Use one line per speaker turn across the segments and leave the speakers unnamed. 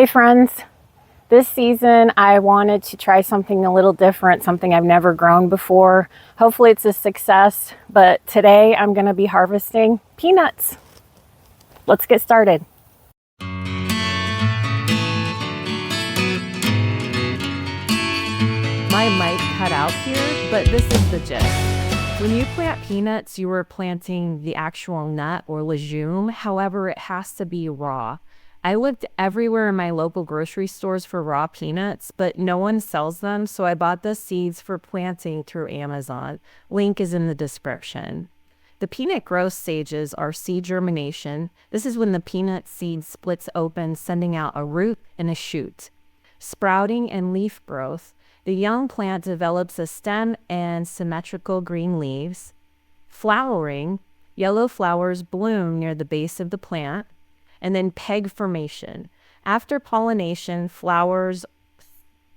Hey friends, this season I wanted to try something a little different, something I've never grown before. Hopefully it's a success, but today I'm going to be harvesting peanuts. Let's get started.
My mic cut out here, but this is the gist. When you plant peanuts, you are planting the actual nut or legume. However, it has to be raw. I looked everywhere in my local grocery stores for raw peanuts, but no one sells them, so I bought the seeds for planting through Amazon. Link is in the description. The peanut growth stages are seed germination. This is when the peanut seed splits open, sending out a root and a shoot. Sprouting and leaf growth. The young plant develops a stem and symmetrical green leaves. Flowering. Yellow flowers bloom near the base of the plant. And then peg formation. After pollination, flowers,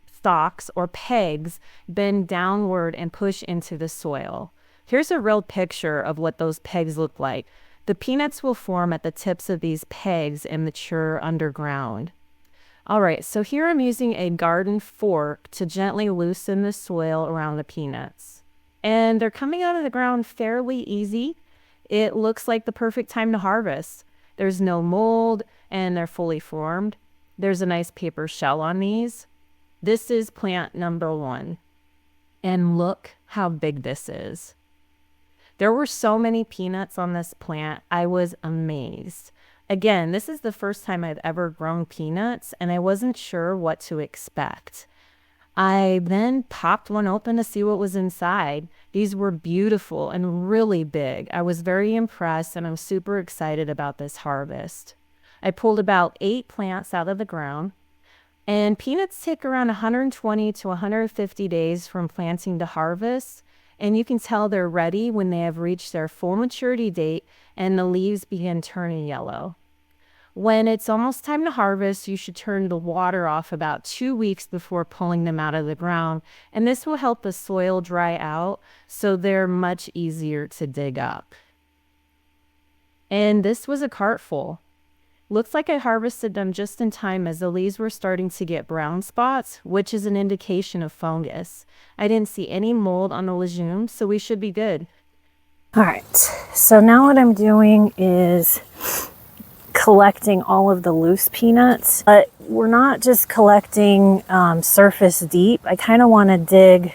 stalks, or pegs bend downward and push into the soil. Here's a real picture of what those pegs look like. The peanuts will form at the tips of these pegs and mature underground. All right, so here I'm using a garden fork to gently loosen the soil around the peanuts. And they're coming out of the ground fairly easy. It looks like the perfect time to harvest. There's no mold and they're fully formed. There's a nice paper shell on these. This is plant number 1. And look how big this is. There were so many peanuts on this plant, I was amazed. Again, this is the first time I've ever grown peanuts and I wasn't sure what to expect. I then popped one open to see what was inside. These were beautiful and really big. I was very impressed and I'm super excited about this harvest. I pulled about 8 plants out of the ground, and peanuts take around 120 to 150 days from planting to harvest, and you can tell they're ready when they have reached their full maturity date and the leaves begin turning yellow. When it's almost time to harvest, you should turn the water off about 2 weeks before pulling them out of the ground, and this will help the soil dry out so they're much easier to dig up. And this was a cart full. Looks like I harvested them just in time as the leaves were starting to get brown spots, which is an indication of fungus. I didn't see any mold on the legumes, so we should be good.
All right, so now what I'm doing is collecting all of the loose peanuts, but we're not just collecting surface deep. I kind of want to dig,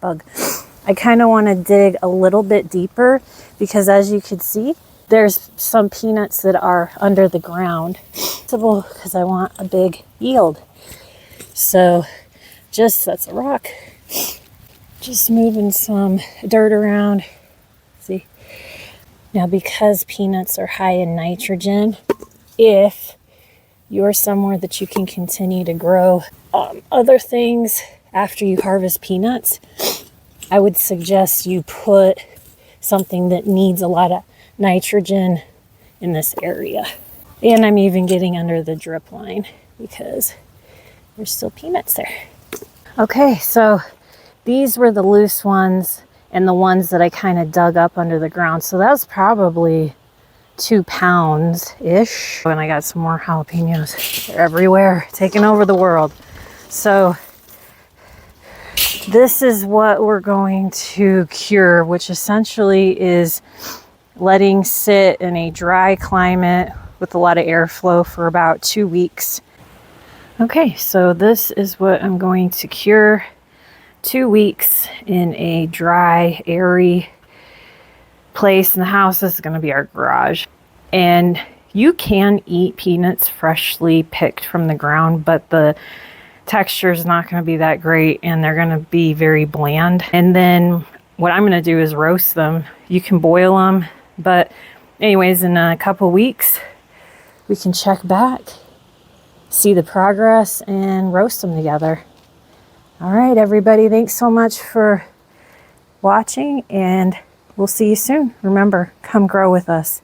I kind of want to dig a little bit deeper because as you can see, there's some peanuts that are under the ground because I want a big yield. So that's a rock, just moving some dirt around. See? Now, because peanuts are high in nitrogen, if you're somewhere that you can continue to grow other things after you harvest peanuts, I would suggest you put something that needs a lot of nitrogen in this area. And I'm even getting under the drip line because there's still peanuts there. Okay, so these were the loose ones and the ones that I kind of dug up under the ground. So that's probably 2 pounds-ish. And I got some more jalapenos. They're everywhere, taking over the world. So this is what we're going to cure, which essentially is letting sit in a dry climate with a lot of airflow for about 2 weeks. Okay, so this is what I'm going to cure. 2 weeks in a dry, airy place in the house. This is going to be our garage. And you can eat peanuts freshly picked from the ground, but the texture is not going to be that great and they're going to be very bland. And then what I'm going to do is roast them. You can boil them, but anyways, in a couple weeks, we can check back, see the progress, and roast them together. All right, everybody, thanks so much for watching, and we'll see you soon. Remember, come grow with us.